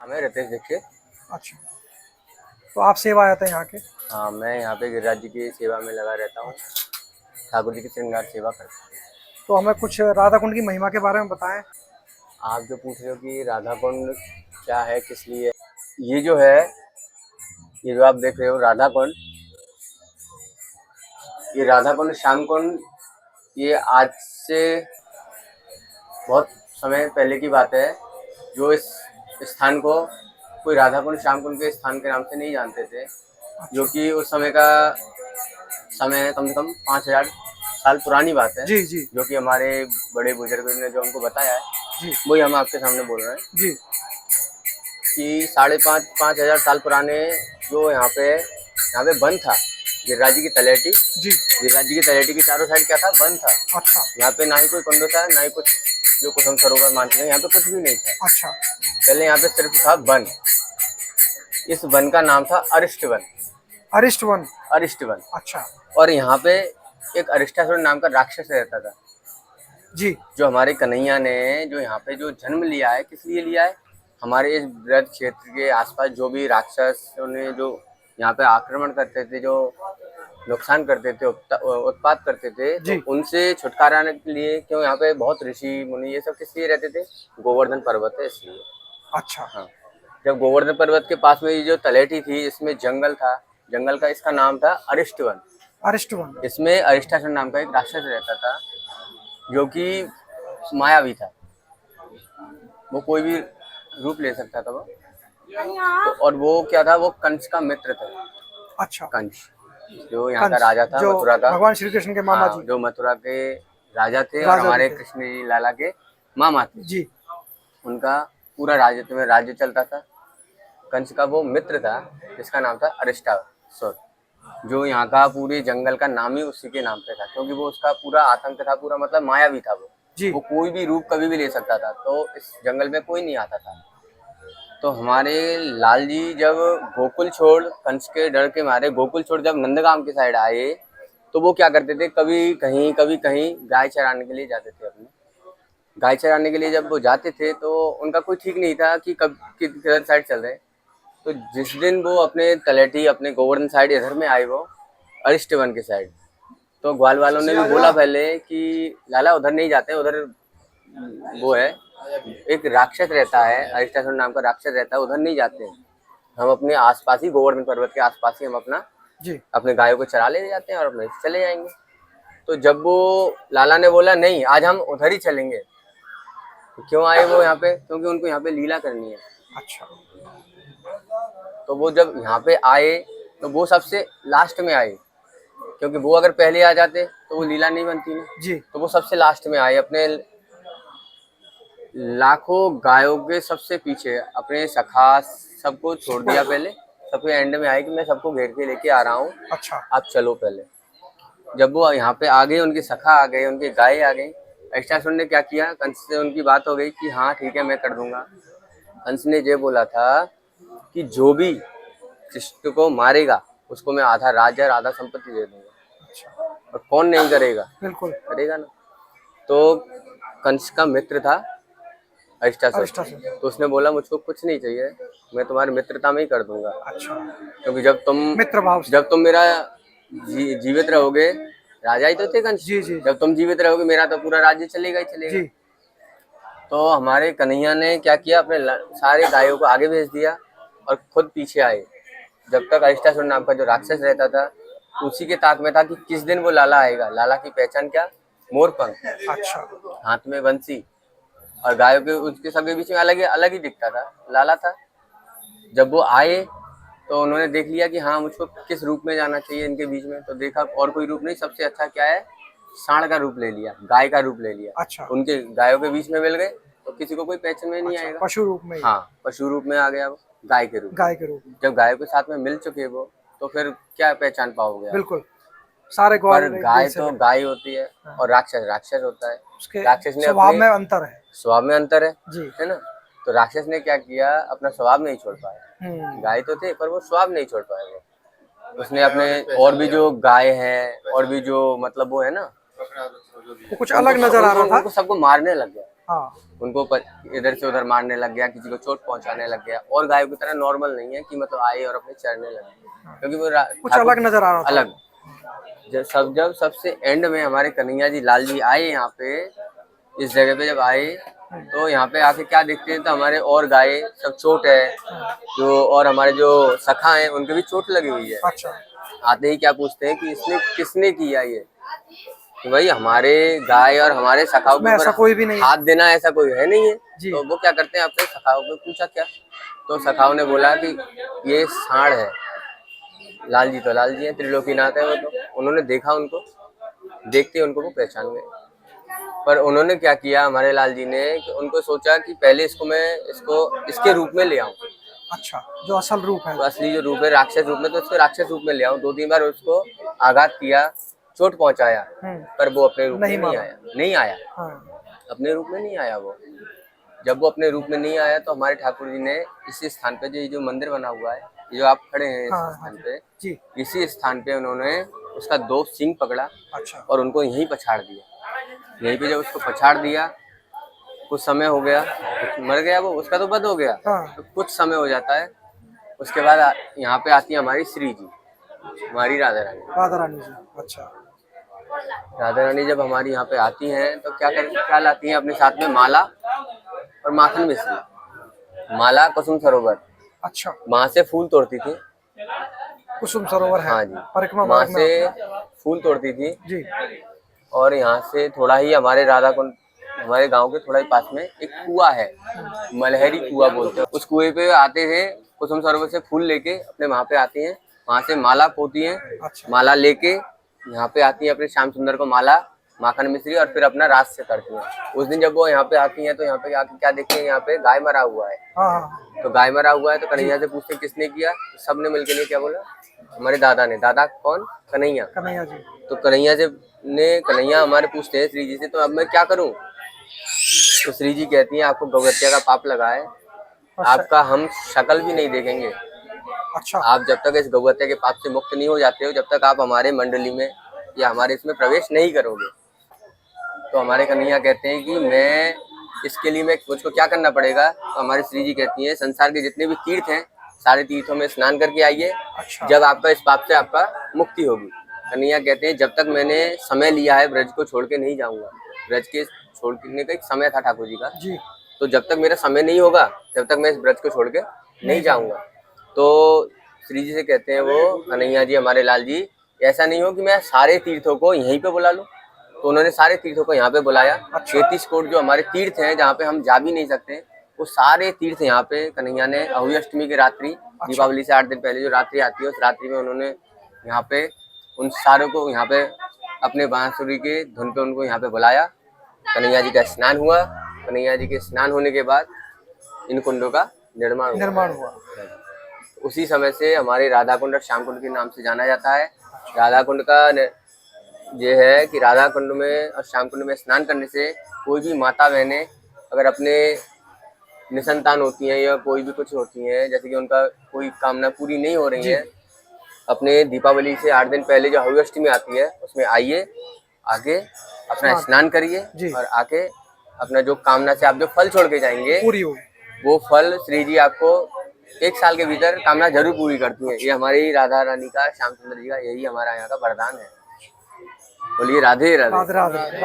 हमें रितेश दीक्षित। अच्छा, तो आप सेवा आए थे यहाँ के? हाँ, मैं यहाँ पे गिरिराज जी की सेवा में लगा रहता हूँ। ठाकुर जी की श्रृंगार सेवा करता हूँ। तो हमें कुछ राधा कुंड की महिमा के बारे में बताएं। आप जो पूछ रहे हो कि राधा कुंड क्या है, किस लिए, ये जो है, ये जो आप देख रहे हो राधा कुंड, ये राधा कुंड श्याम कुंड, ये आज से बहुत समय पहले की बात है। जो इस स्थान को कोई राधा कुंड श्याम कुंड के स्थान के नाम से नहीं जानते थे, जो अच्छा। कि उस समय का समय है, कम से कम 5,000 साल पुरानी बात है। जी जी जो कि हमारे बड़े बुजुर्ग ने जो हमको बताया है, जी वही हम आपके सामने बोल रहे हैं जी। कि 5,500 साल पुराने जो यहाँ पे वन था, गिरिराज जी की तलेटी। जी। गिरिराज जी की तलेटी की चारों साइड क्या था, वन था। अच्छा यहाँ पे ना ही कोई कुंड था, ना ही कुछ जो कुछ हम सरोवर मानते हैं, यहाँ पे कुछ भी नहीं था। अच्छा। पहले यहाँ पे सिर्फ था वन। इस वन का नाम था अरिष्ट वन। अरिष्ट वन। अरिष्ट वन। अच्छा। और यहाँ पे एक अरिष्टासुर नाम का राक्षस रहता था। जी जो हमारे कन्हैया ने जो यहाँ पे जो जन्म लिया है, किस लिए लिया है, हमारे इस ब्रज क्षेत्र के आसपास जो भी राक्षस उन्हें जो यहाँ पे आक्रमण करते थे, जो नुकसान करते थे, उत्पात करते थे, तो जी। उनसे छुटकारा के लिए, क्यों यहाँ पे बहुत ऋषि मुनि ये सब किस लिए रहते थे, गोवर्धन पर्वत है इसलिए। अच्छा। हाँ, जब गोवर्धन पर्वत के पास में ये जो तलेटी थी, इसमें जंगल था, जंगल का इसका नाम था अरिष्ट वन। अरिष्ट वन। इसमें अरिष्टासुर नाम का एक राक्षस रहता था, जो कि मायावी था। वो कोई भी रूप ले सकता था वो। तो और वो क्या था, वो कंस का मित्र था। अच्छा। कंस जो यहाँ का कंस, राजा था, जो मथुरा का। भगवान श्री कृष्ण के मामा हाँ, जी, जो मथुरा के राजा थे और राजा भी हमारे थे। कृष्ण जी लाला के मामा थे। जी। उनका पूरा राज्य चलता था। कंस का वो मित्र था, जिसका नाम था अरिष्टासुर। जो यहाँ का पूरे जंगल का नाम ही उसी के नाम पे था, क्योंकि वो उसका पूरा आतंक था, पूरा मतलब मायावी था वो। जी। वो कोई भी रूप कभी भी ले सकता था, तो इस जंगल में कोई नहीं आता था। तो हमारे लाल जी जब गोकुल छोड़, कंस के डर के मारे गोकुल छोड़ जब नंदगांव की साइड आए, तो वो क्या करते थे, कभी कहीं गाय चराने के लिए जाते थे अपने। गाय चराने के लिए जब वो जाते थे, तो उनका कोई ठीक नहीं था कि कब किधर साइड चल रहे। तो जिस दिन वो अपने तलेटी, अपने गोवर्धन साइड इधर में आए, वो अरिष्ट वन के साइड, तो ग्वाल वालों ने भी बोला पहले कि लाला उधर नहीं जाते, उधर वो है, एक राक्षस रहता है, अरिष्टासुर नाम का राक्षस रहता है, उधर नहीं जाते। हम अपने आसपास ही, गोवर्धन पर्वत के आसपास ही हम जी। अपने गायों को चरा ले जाते हैं और अपने चले जाएंगे। तो जब वो लाला ने बोला नहीं, आज हम उधर ही चलेंगे, तो क्यों आए वो यहाँ पे, क्योंकि उनको यहाँ पे लीला करनी है। अच्छा। तो वो जब यहाँ पे आए, तो वो सबसे लास्ट में आए, क्योंकि वो अगर पहले आ जाते तो वो लीला नहीं बनती ना। जी। तो वो सबसे लास्ट में आए, अपने लाखों गायों के सबसे पीछे, अपने सखा सबको छोड़ दिया पहले। सबके एंड में आए कि मैं सबको घेर के लेके आ रहा हूँ, अच्छा। आप चलो पहले। जब वो यहाँ पे आ गए, उनके सखा आ गए, उनके गाय आ गई, अष्टासुर ने क्या किया, कंस से उनकी बात हो गई कि हाँ ठीक है, मैं कर दूंगा। कंस ने ये बोला था कि जो भी कृष्ण को मारेगा, उसको मैं आधा राज्य और आधा संपत्ति दे दूंगा। अच्छा। और कौन नहीं करेगा, बिल्कुल। करेगा ना। तो कंस का मित्र था अरिष्टासुर, अरिष्टासुर। तो उसने बोला मुझको कुछ नहीं चाहिए, मैं तुम्हारी मित्रता में ही कर दूंगा। अच्छा। क्योंकि मित्र भाव से। जब तुम मेरा जीवित रहोगे, राजा ही तो थे कंस, जी जी जी जब तुम जीवित रहोगे, मेरा तो पूरा राज्य चलेगा ही चलेगा। जी। तो हमारे कन्हैया ने क्या किया, अपने सारे गायों को आगे भेज दिया और खुद पीछे आए। जब तक अरिष्टासुर नाम का जो राक्षस रहता था, उसी के ताक में था कि किस दिन वो लाला आएगा। लाला की पहचान क्या, मोरपंख, अच्छा। हाथ में बंसी, और गायों के उसके सबके बीच में अलग ही दिखता था, लाला था। जब वो आए, तो उन्होंने देख लिया कि हाँ मुझको किस रूप में जाना चाहिए इनके बीच में। तो देखा और कोई रूप नहीं, सबसे अच्छा क्या है, सांड का रूप ले लिया, गाय का रूप ले लिया। अच्छा। उनके गायों के बीच में मिल गए, तो किसी को कोई पहचान में नहीं अच्छा, आएगा। पशु रूप में ही। हाँ, पशु रूप में आ गया वो, गाय के रूप में। गाय के रूप में। जब गायों के साथ में मिल चुके वो, तो फिर क्या पहचान पाओगे आप। बिल्कुल, सारे पर ग्वाल एक गाय जैसे तो बने। गाय होती है, हाँ। और राक्षस राक्षस होता है। उसके राक्षस ने स्वभाव अपने में अंतर है। स्वभाव में अंतर जी। है ना। तो राक्षस ने क्या किया, अपना स्वभाव नहीं छोड़ पाया। हम्म। गाय तो थे, पर वो स्वभाव नहीं छोड़ पाए वो। उसने अपने और भी जो गाय है, और भी जो मतलब वो है ना, वो कुछ उनको अलग नजर आ उनको रहा था। उनको सबको मारने लग गया। हाँ। उनको इधर से उधर मारने लग गया, किसी को चोट पहुंचाने लग गया। और गायों की तरह नॉर्मल नहीं है कि मतलब आए और अपने चरने लगे, क्योंकि वो कुछ अलग नजर आ रहा था। अलग। जब सबसे एंड में हमारे कन्हैया जी लाल जी आए यहाँ पे, इस जगह पे जब आए, तो यहाँ पे आके क्या देखते हैं, तो हमारे और गाय सब चोट है, जो और हमारे जो सखा हैं उनके भी चोट लगी हुई है। अच्छा। आते ही क्या पूछते हैं कि इसने किसने किया ये, कि भाई हमारे गाय और हमारे सखाओं के ऐसा कोई भी ऊपर नहीं हाथ देना ऐसा कोई है नहीं है। जी। तो वो क्या करते हैं, अपने सखाओं को पूछा क्या, तो सखाओं ने बोला कि ये सांड है। लाल जी हैं, त्रिलोकीनाथ है वो, तो उन्होंने देखा उनको, देखते ही उनको वो पहचान गए। पर उन्होंने क्या किया हमारे लाल जी ने, कि उनको सोचा कि पहले इसको इसके रूप में ले आऊं। अच्छा, जो असल रूप है। तो असली जो रूप है राक्षस रूप में, तो उसको राक्षस रूप में ले आऊं। 2-3 बार उसको आघात किया, चोट पहुंचाया, पर वो अपने रूप में नहीं आया। हाँ। अपने रूप में नहीं आया वो। जब वो अपने रूप में नहीं आया, तो हमारे ठाकुर जी ने इसी स्थान पे, जो मंदिर बना हुआ है, जो आप खड़े हैं इस स्थान पे जी। इसी स्थान पे उन्होंने उसका 2 सींग पकड़ा। अच्छा। और उनको यहीं पछाड़ दिया। यहीं पे जब उसको पछाड़ दिया, कुछ समय हो गया, मर गया वो, उसका तो वध हो गया। हाँ। तो कुछ समय हो जाता है, उसके बाद यहाँ पे आती है हमारी श्री जी, हमारी राधा रानी जी। अच्छा। रानी जब हमारी यहाँ पे आती हैं, तो क्या लाती हैं अपने साथ में, माला और माखन मिश्री। माला कुसुम सरोवर, अच्छा। वहां से फूल तोड़ती थी। कुसुम सरोवर है। हाँ जी, परिक्रमा वहां मार्ग से में फूल तोड़ती थी। जी। और यहाँ से थोड़ा ही हमारे राधा कुंड, हमारे गांव के थोड़ा ही पास में एक कुआं है, मलहरी कुआं बोलते हैं। उस कुएं पे आते हैं, कुसुम सरोवर से फूल लेके अपने वहां पे आती हैं, वहां से माला पोती हैं। अच्छा। माला लेके यहाँ पे आती हैं, अपने श्याम सुंदर को माला, माखन मिश्री और फिर अपना रास से करती हैं। उस दिन जब वो यहाँ पे आती हैं, तो यहाँ पे आके क्या देखते हैं, यहाँ पे गाय मरा हुआ है। हाँ। तो गाय मरा हुआ है, तो कन्हैया से पूछते हैं किसने किया। सबने मिलके ने क्या बोला, हमारे दादा ने। दादा कौन, कन्हैया जी। तो कन्हैया हमारे पूछते हैं श्री जी से, तो अब मैं क्या करूं। तो श्री जी कहती हैं, आपको गौहत्या का पाप लगा है, आपका हम शक्ल भी नहीं देखेंगे। अच्छा। आप जब तक इस गौहत्या के पाप से मुक्त नहीं हो जाते हो, जब तक आप हमारे मंडली में या हमारे इसमें प्रवेश नहीं करोगे। तो हमारे कन्हैया कहते हैं कि मैं इसके लिए मुझको क्या करना पड़ेगा। तो हमारी श्री जी कहती हैं, संसार के जितने भी तीर्थ हैं, सारे तीर्थों में स्नान करके आइए। अच्छा। जब आपका इस पाप से आपका मुक्ति होगी। कन्हैया कहते हैं, जब तक मैंने समय लिया है, ब्रज को छोड़ के नहीं जाऊंगा। ब्रज के छोड़ने का एक समय था ठाकुर जी का जी। तो जब तक मेरा समय नहीं होगा, जब तक मैं इस ब्रज को छोड़ के नहीं जाऊंगा। तो श्री जी से कहते हैं वो कन्हैया जी, हमारे लाल जी, ऐसा नहीं हो कि मैं सारे तीर्थों को यहीं पे बुला लूं। तो उन्होंने सारे तीर्थों को यहाँ पे बुलाया। 33 कोट जो हमारे तीर्थ हैं, जहाँ पे हम जा भी नहीं सकते, वो सारे तीर्थ यहाँ पे कन्हैया ने अहुई अष्टमी की रात्रि, दीपावली से 8 दिन पहले जो रात्रि आती है, उस रात्रि में उन्होंने यहाँ पे उन सारों को यहाँ पे अपने बांसुरी के धुन पे उनको यहाँ पे बुलाया। कन्हैया जी का स्नान हुआ। कन्हैया जी के स्नान होने के बाद इन कुंडों का निर्माण हुआ। उसी समय से हमारे राधा कुंड और श्याम कुंड के नाम से जाना जाता है। राधा कुंड का ये है कि राधा कुंड में और श्याम कुंड में स्नान करने से कोई भी माता बहनें अगर अपने निसंतान होती हैं या कोई भी कुछ होती हैं, जैसे कि उनका कोई कामना पूरी नहीं हो रही है, अपने दीपावली से 8 दिन पहले जो अहुई अष्टमी आती है, उसमें आइए, आके अपना स्नान करिए और आके अपना जो कामना से आप जो फल छोड़ के जाएंगे पूरी हो, वो फल श्री जी आपको 1 साल के भीतर कामना जरूर पूरी करती हैं। ये हमारी राधा रानी का, श्याम सुंदर जी का, यही हमारा यहाँ का वरदान है। बोलिए राधे राधे।